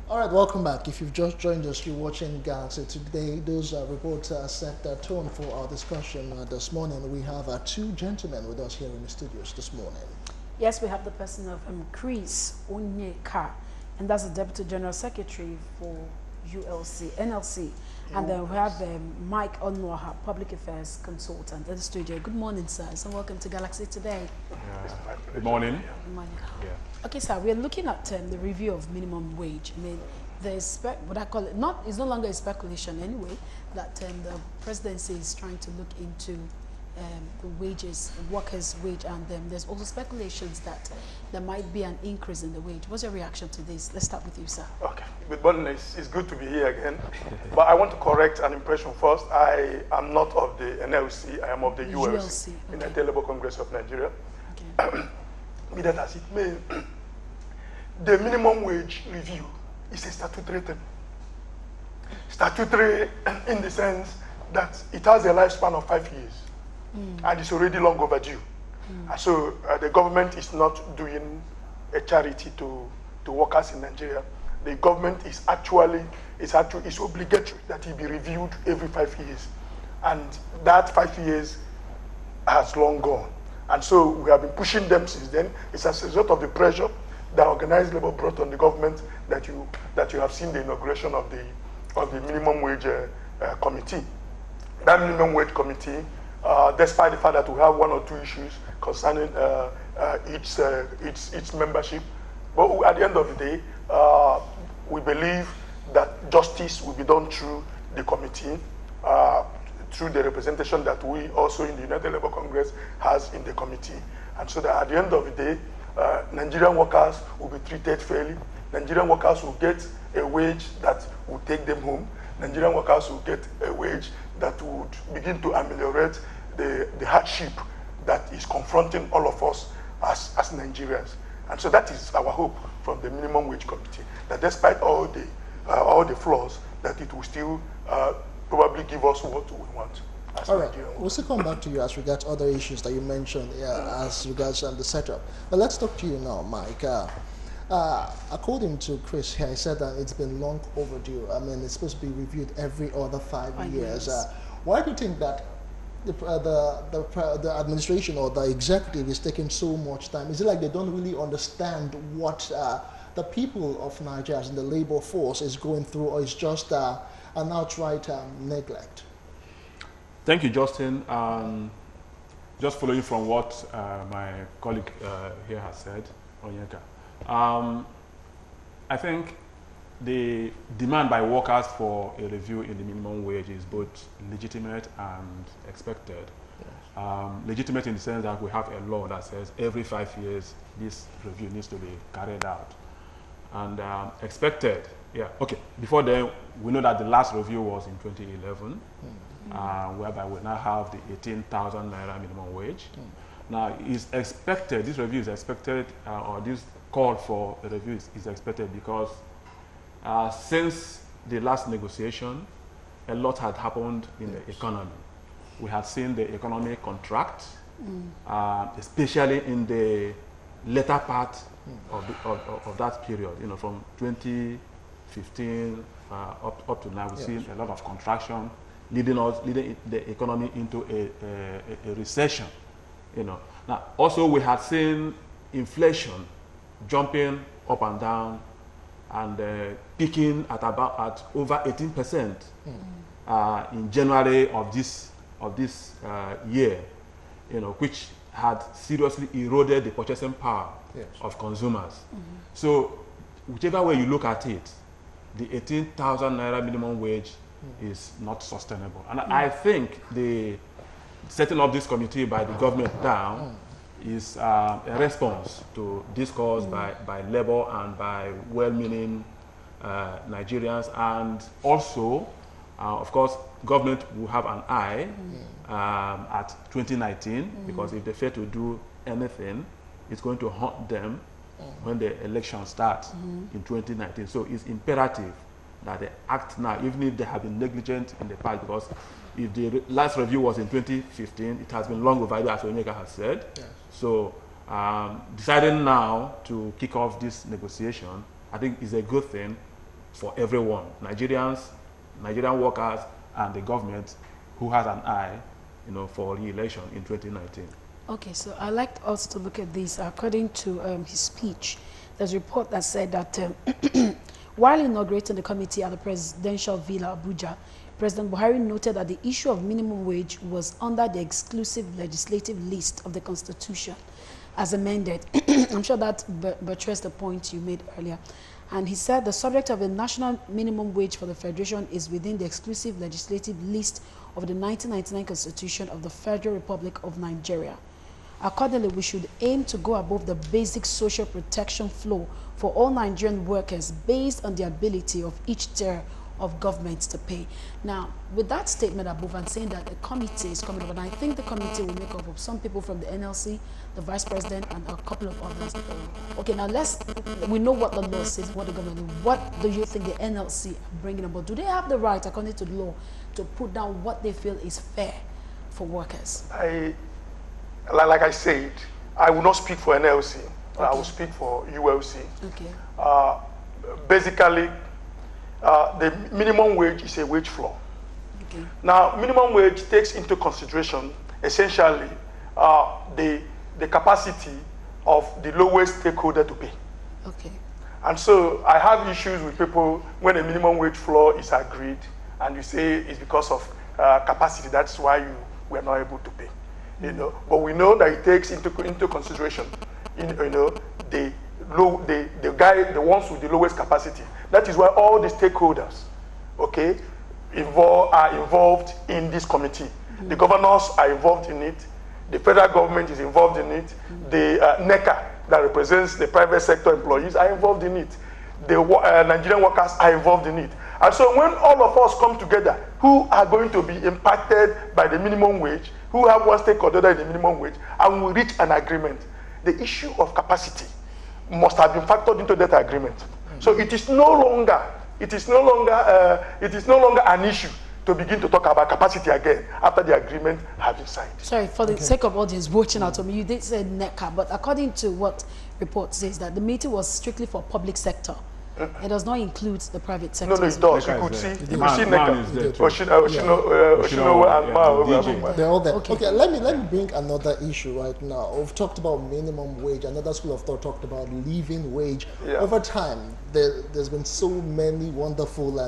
All right, welcome back. If you've just joined us, you're watching Galaxy today. Those reports set the tone for our discussion this morning. We have two gentlemen with us here in the studios this morning. Yes, we have the person of Chris Onyeka, and that's the Deputy General Secretary for NLC. And then we have Mike Onwaha, Public Affairs Consultant in the studio. Good morning, sir, and welcome to Galaxy today. Good morning. Good morning. Yeah. Okay, sir, we're looking at the review of minimum wage. I mean, there's what I call it, it's no longer a speculation anyway, that the presidency is trying to look into the wages, workers' wage, and there's also speculations that there might be an increase in the wage. What's your reaction to this? Let's start with you, sir. Okay, good morning. It's good to be here again. But I want to correct an impression first. I am not of the NLC, I am of the ULC, okay. United Labour Congress of Nigeria. Okay. Be that as it may, the minimum wage review is a statutory thing. Statutory in the sense that it has a lifespan of 5 years. And it's already long overdue. So the government is not doing a charity to workers in Nigeria. The government is actually obligatory that it be reviewed every 5 years. And that 5 years has long gone. And so we have been pushing them since then. It's as a result of the pressure that organized labor brought on the government that you have seen the inauguration of the minimum wage committee. That minimum wage committee, despite the fact that we have one or two issues concerning its membership, but at the end of the day, we believe that justice will be done through the committee, through the representation that we also in the United Labour Congress has in the committee. And so that at the end of the day, Nigerian workers will be treated fairly. Nigerian workers will get a wage that will take them home. Nigerian workers will get a wage that would begin to ameliorate the hardship that is confronting all of us as Nigerians. And so that is our hope from the minimum wage committee, that despite all the flaws, that it will still probably give us what we want. All right, we'll still come back to you as regards other issues that you mentioned as regards the setup. But let's talk to you now, Mike. According to Chris here, he said that it's been long overdue. I mean, it's supposed to be reviewed every other 5 years. Why do you think that the administration or the executive is taking so much time? Is it like they don't really understand what the people of Nigeria and the labor force is going through, or is just an outright neglect? Thank you, Justin. Just following from what my colleague here has said, Onyeka, I think the demand by workers for a review in the minimum wage is both legitimate and expected. Yes. Legitimate in the sense that we have a law that says every 5 years this review needs to be carried out. And expected, yeah, okay. Before then, we know that the last review was in 2011, whereby we now have the 18,000 naira minimum wage. Now, it's expected, this review is expected, or this call for a review is expected because since the last negotiation, a lot had happened in the economy. We had seen the economy contract, especially in the later part of that period. You know, from 2015 up to now, we've seen a lot of contraction, leading the economy into a recession. You know, now also we had seen inflation jumping up and down, and peaking at over 18% in January of this year, you know, which had seriously eroded the purchasing power of consumers. So whichever way you look at it, the 18,000 naira minimum wage is not sustainable. And I think the setting up this committee by the government now is a response to discourse by labor and by well-meaning Nigerians, and also, of course, government will have an eye at 2019, because if they fail to do anything, it's going to haunt them when the election starts in 2019. So it's imperative that they act now, even if they have been negligent in the past, because if the last review was in 2015, it has been long overdue, as Onyeka has said. Yes. So deciding now to kick off this negotiation, I think is a good thing, for everyone, Nigerians, Nigerian workers, and the government who has an eye, for re-election in 2019. Okay, so I'd like us to look at this. According to his speech, there's a report that said that while inaugurating the committee at the presidential villa, Abuja, President Buhari noted that the issue of minimum wage was under the exclusive legislative list of the Constitution as amended. I'm sure that buttressed the point you made earlier. And he said the subject of a national minimum wage for the Federation is within the exclusive legislative list of the 1999 Constitution of the Federal Republic of Nigeria. Accordingly, we should aim to go above the basic social protection floor for all Nigerian workers based on the ability of each tier of government to pay. Now, with that statement above and saying that a committee is coming up, and I think the committee will make up of some people from the NLC, the vice president, and a couple of others. Okay, now we know what the law says, what they're going to do. What do you think the NLC are bringing about? Do they have the right, according to the law, to put down what they feel is fair for workers? Like I said, I will not speak for NLC. Okay. I will speak for ULC. Okay. Basically, the minimum wage is a wage floor. Okay. Now, minimum wage takes into consideration essentially the capacity of the lowest stakeholder to pay. Okay. And so I have issues with people when a minimum wage floor is agreed and you say it's because of capacity, that's why you were not able to pay. But we know that it takes into consideration, the ones with the lowest capacity. That is why all the stakeholders, okay, are involved in this committee. The governors are involved in it. The federal government is involved in it. The NECA, that represents the private sector employees, are involved in it. The Nigerian workers are involved in it. And so when all of us come together, who are going to be impacted by the minimum wage, who have one stakeholder in the minimum wage, and we reach an agreement, the issue of capacity must have been factored into that agreement. So it is no longer an issue to begin to talk about capacity again after the agreement has been signed. Sorry, for the sake of audience watching out on me, you did say NECA, but according to what report says that the meeting was strictly for public sector. It does not include the private sector. No, it does. You could see NECA. They're all there. Okay, let me bring another issue right now. We've talked about minimum wage. Another school of thought talked about living wage. Yeah. Over time, there's been so many wonderful,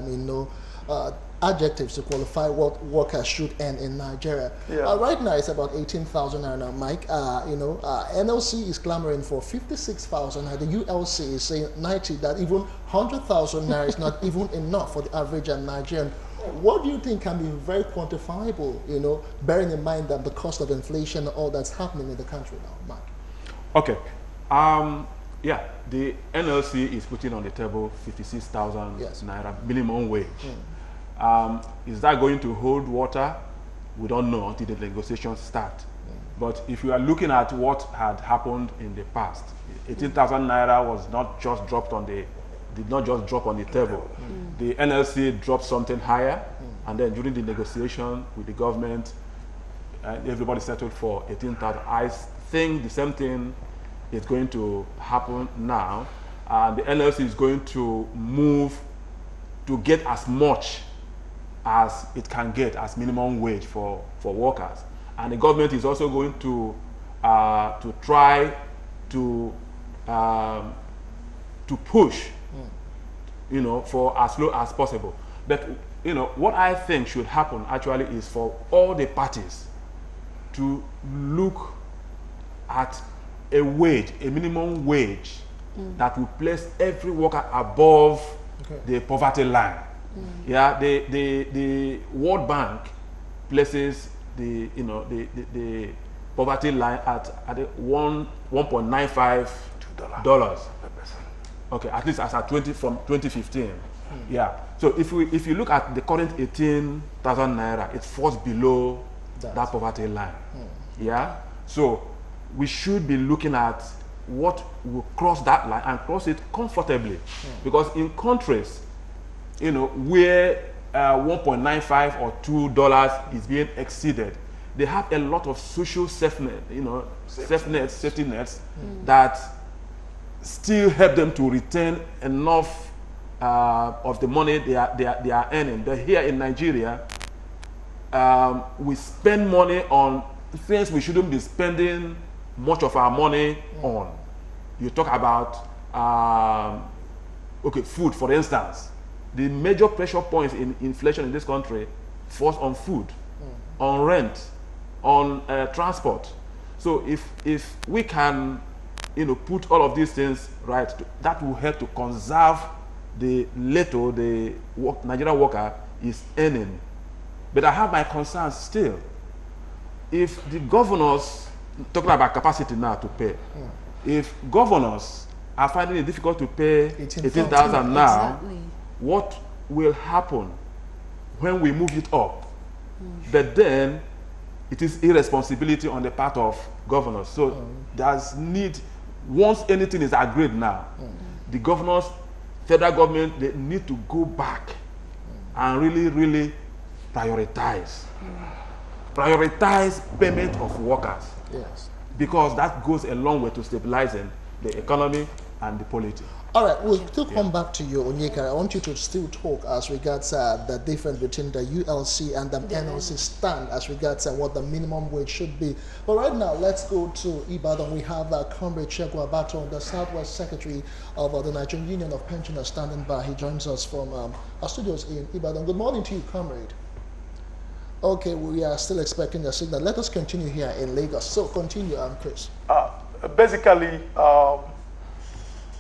adjectives to qualify what workers should earn in Nigeria. Yeah. Right now, it's about 18,000 naira, Mike. NLC is clamoring for 56,000, and the ULC is saying 90, that even 100,000 naira is not even enough for the average Nigerian. What do you think can be very quantifiable, bearing in mind that the cost of inflation and all that's happening in the country now, Mike? Okay. Yeah, the NLC is putting on the table 56,000 naira minimum wage. Is that going to hold water? We don't know until the negotiations start. But if you are looking at what had happened in the past, 18,000 naira was not just dropped on the, did not just drop on the table. The NLC dropped something higher, and then during the negotiation with the government, everybody settled for 18,000. I think the same thing is going to happen now. The NLC is going to move to get as much as it can get as minimum wage for workers, and the government is also going to try to push, for as low as possible. But what I think should happen actually is for all the parties to look at a wage, a minimum wage that will place every worker above the poverty line. Yeah, the World Bank places the poverty line at $1.95. Okay, at least as at from 2015. Yeah. So if you look at the current 18,000 naira, it falls below that poverty line. Yeah. So we should be looking at what will cross that line and cross it comfortably, because in countries, where 1.95 or $2 is being exceeded, they have a lot of social safety nets that still help them to retain enough of the money they are earning. But here in Nigeria, we spend money on things we shouldn't be spending much of our money on. You talk about okay, food, for instance. The major pressure points in inflation in this country falls on food, on rent, on transport. So if we can, put all of these things right, that will help to conserve the little the Nigerian worker is earning. But I have my concerns still. If the governors, talking about capacity now to pay, if governors are finding it difficult to pay 18,000 now, what will happen when we move it up? But then it is irresponsibility on the part of governors. So there's need, once anything is agreed now, the governors, federal government, they need to go back and really prioritize. Prioritize payment of workers. Yes. Because that goes a long way to stabilizing the economy and the polity. All right, we'll still come back to you, Onyeka. I want you to still talk as regards the difference between the ULC and the NLC stand as regards what the minimum wage should be. But right now, let's go to Ibadan. We have Comrade Shegun Abato, the Southwest Secretary of the Nigerian Union of Pensioners, standing by. He joins us from our studios in Ibadan. Good morning to you, Comrade. Okay, we are still expecting a signal. Let us continue here in Lagos. So continue, Chris. Basically,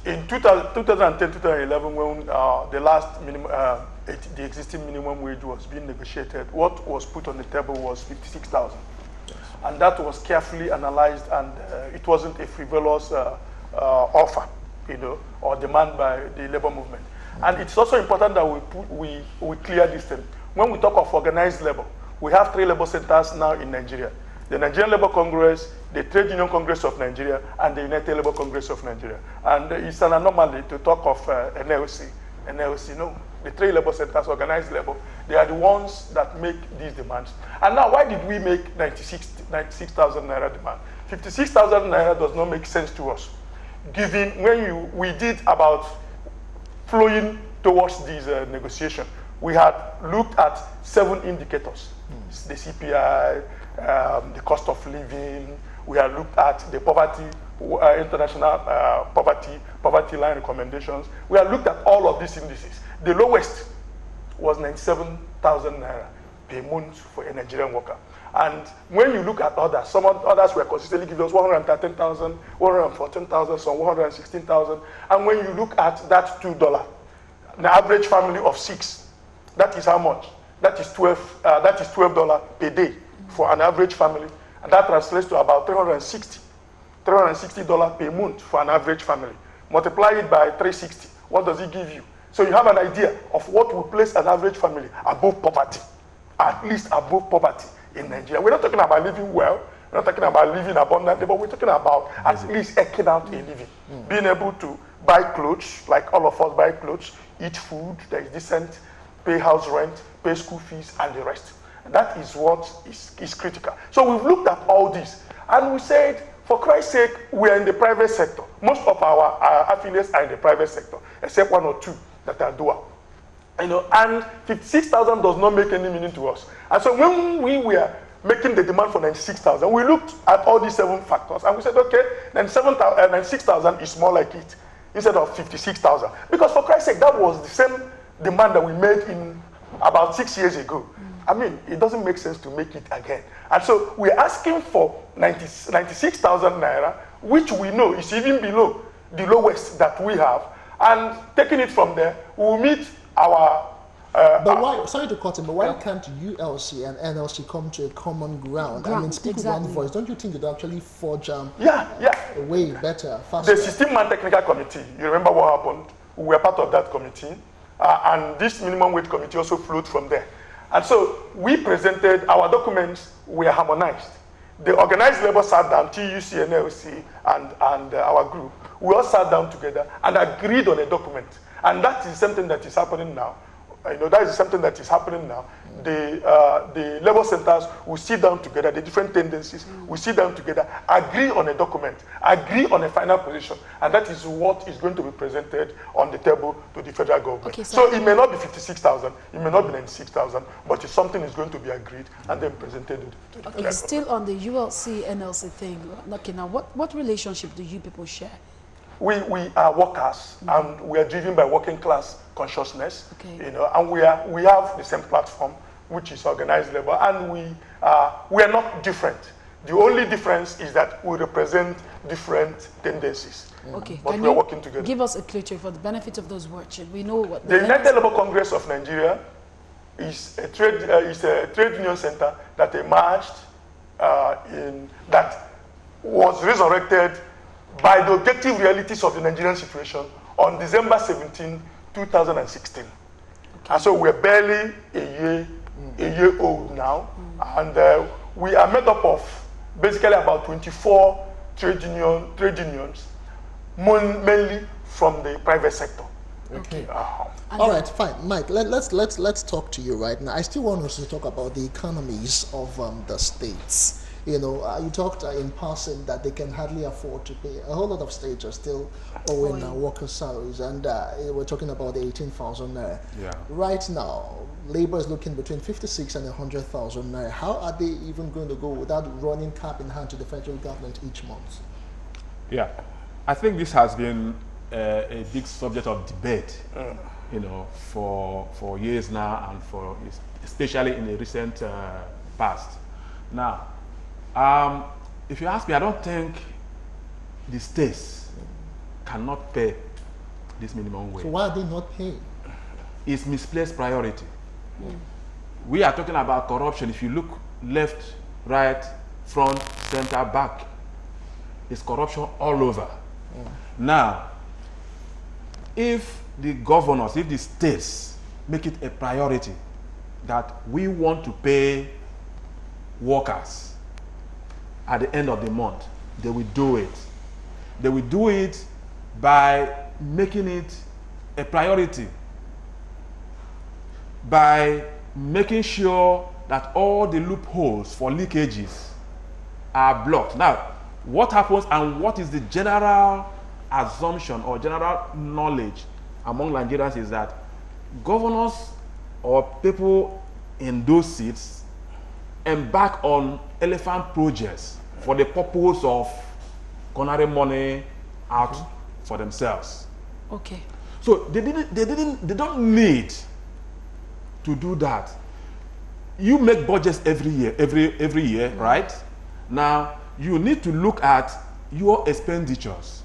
in 2010-2011, when the last minimum, the existing minimum wage was being negotiated, what was put on the table was 56,000, and that was carefully analyzed, and it wasn't a frivolous offer, or demand by the labor movement. And it's also important that we clear this thing. When we talk of organized labor, we have 3 labor centers now in Nigeria: the Nigerian Labor Congress, the Trade Union Congress of Nigeria, and the United Labour Congress of Nigeria. And it's an anomaly to talk of NLC. NLC, no. The 3 labor centers, organized labor, they are the ones that make these demands. And now, why did we make 96,000 naira demand? 56,000 naira does not make sense to us, given when we did about flowing towards this negotiation. We had looked at 7 indicators: the CPI, the cost of living. We have looked at the poverty, international poverty line recommendations. We have looked at all of these indices. The lowest was 97,000 naira per month for a Nigerian worker. And when you look at others, some others were consistently giving us 113,000, 114,000, some 116,000. And when you look at that $2, the average family of 6, that is how much? That is $12 per day for an average family. And that translates to about $360 per month for an average family. Multiply it by 360. What does it give you? So you have an idea of what will place an average family above poverty, at least above poverty in Nigeria. We're not talking about living well. We're not talking about living abundantly, but we're talking about at least eking out a living. Being able to buy clothes, like all of us buy clothes, eat food that is decent, pay house rent, pay school fees, and the rest. That is what is critical. So we've looked at all this, and we said, for Christ's sake, we are in the private sector. Most of our affiliates are in the private sector, except 1 or 2 that are dual. And 56,000 does not make any meaning to us. And so when we were making the demand for 96,000, we looked at all these 7 factors, and we said, okay, 96,000 is more like it, instead of 56,000. Because for Christ's sake, that was the same demand that we made in about 6 years ago. I mean, it doesn't make sense to make it again. And so we're asking for 96,000 naira, which we know is even below the lowest that we have. And taking it from there, we'll meet our... but why, sorry to cut in, but why can't ULC and NLC come to a common ground? I mean, speak with one voice. Don't you think it actually forge a way better, faster? The 16-man technical committee, you remember what happened? We were part of that committee. And this minimum wage committee also flowed from there. And so we presented, our documents were harmonized. The organized labor sat down, TUC, NLC, and our group. We all sat down together and agreed on a document. And that is something that is happening now. that is something that is happening now. The labor centers will sit down together, the different tendencies will sit down together, agree on a document, agree on a final position, and that is what is going to be presented on the table to the federal government. Okay, so it may not be 56,000, it may not be 96,000, but it's something is going to be agreed and then presented to the federal Still on the ULC, NLC thing, okay, now what relationship do you people share? We are workers, and we are driven by working class consciousness. Okay. And we have the same platform, which is organized labor, and we are not different. The only difference is that we represent different tendencies. Okay. But Can we are you working together. give us a clue for the benefit of those watching? We know what The United Labour Congress of Nigeria is a trade union center that emerged that was resurrected by the objective realities of the Nigerian situation on December 17, 2016. Okay. And so we're barely a year old now, and we are made up of basically about 24 trade unions, mainly from the private sector. Okay. All right, fine, Mike. Let's talk to you right now. I still want us to talk about the economies of the states. You talked in passing that they can hardly afford to pay. A whole lot of states are still owing workers' salaries, and we're talking about the 18,000 naira. Yeah. Right now, labor is looking between 56 and 100,000 naira. How are they even going to go without running cap in hand to the federal government each month? Yeah, I think this has been a big subject of debate, for years now, and especially in the recent past. Now, if you ask me, I don't think the states cannot pay this minimum wage. So why are they not paying? It's misplaced priority. We are talking about corruption. If you look left, right, front, center, back, it's corruption all over. Now, if the governors, if the states make it a priority that we want to pay workers at the end of the month, they will do it. They will do it by making it a priority, by making sure that all the loopholes for leakages are blocked. Now, what happens and what is the general assumption or general knowledge among Nigerians is that governors or people in those seats embark on elephant projects for the purpose of cornering money out for themselves. Okay. So they don't need to do that. You make budgets every year, right? Now you need to look at your expenditures,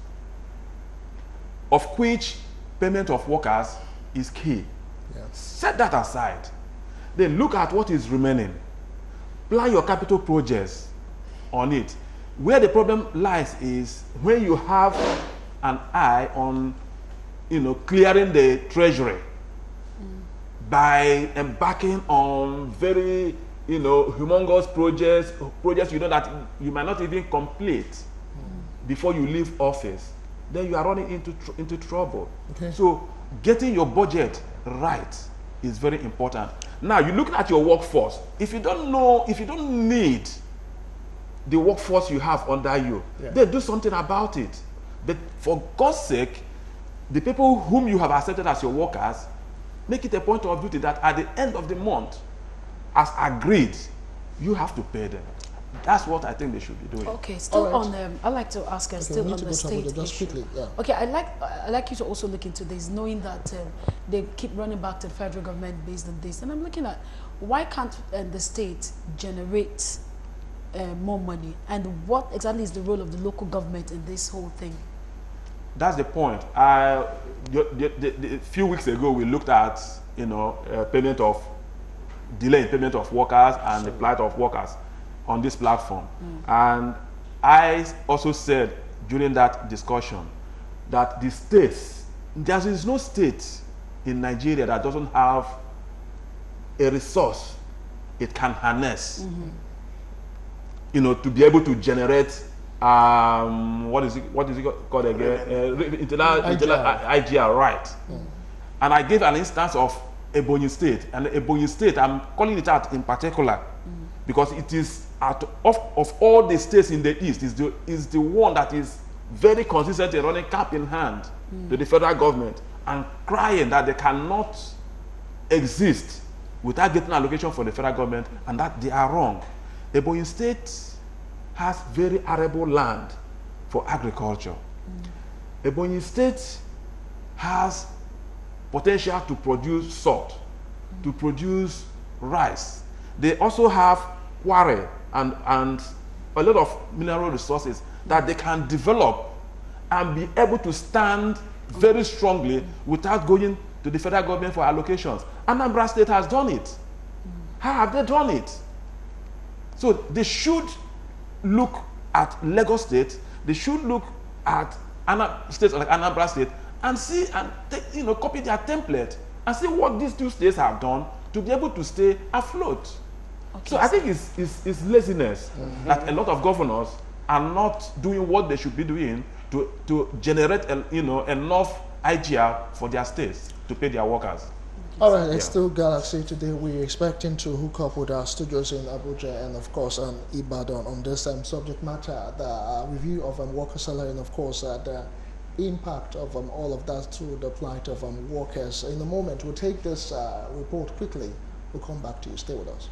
of which payment of workers is key. Yes. Set that aside. Then look at what is remaining. Plan your capital projects on it. Where the problem lies is when you have an eye on, clearing the treasury by embarking on very, humongous projects that you might not even complete before you leave office. Then you are running into trouble. Okay. So getting your budget right is very important. Now you're looking at your workforce. If you don't need the workforce you have under you, then do something about it. But for God's sake, the people whom you have accepted as your workers, make it a point of duty that at the end of the month, as agreed, you have to pay them. That's what I think they should be doing. Okay, still right. on. I like to ask. Still on the state issue. Quickly, yeah. Okay, I like you to also look into this, knowing that they keep running back to the federal government based on this, and I'm looking at why can't the state generate more money, and what exactly is the role of the local government in this whole thing? That's the point. A few weeks ago, we looked at delay in payment of workers and the plight of workers on this platform. And I also said during that discussion that the states, there is no state in Nigeria that doesn't have a resource it can harness, to be able to generate what is it called again? IGR, right? And I gave an instance of Ebonyi State. And Ebonyi State, I'm calling it out in particular because it is of all the states in the East, is the one that is very consistently running cap in hand to the federal government and crying that they cannot exist without getting allocation for the federal government, and that they are wrong. Ebonyi State has very arable land for agriculture. Ebonyi State has potential to produce salt, to produce rice. They also have quarry and a lot of mineral resources that they can develop and be able to stand very strongly without going to the federal government for allocations. Anambra State has done it. How have they done it? So they should look at Lagos State, they should look at states like Anambra State and see and copy their template and see what these two states have done to be able to stay afloat. Okay. So I think it's laziness that a lot of governors are not doing what they should be doing to generate enough IGR for their states to pay their workers. All right, it's still Galaxy today. We're expecting to hook up with our studios in Abuja and, of course, Ibadan on this subject matter, the review of worker salary and, of course, the impact of all of that to the plight of workers. In a moment, we'll take this report quickly. We'll come back to you. Stay with us.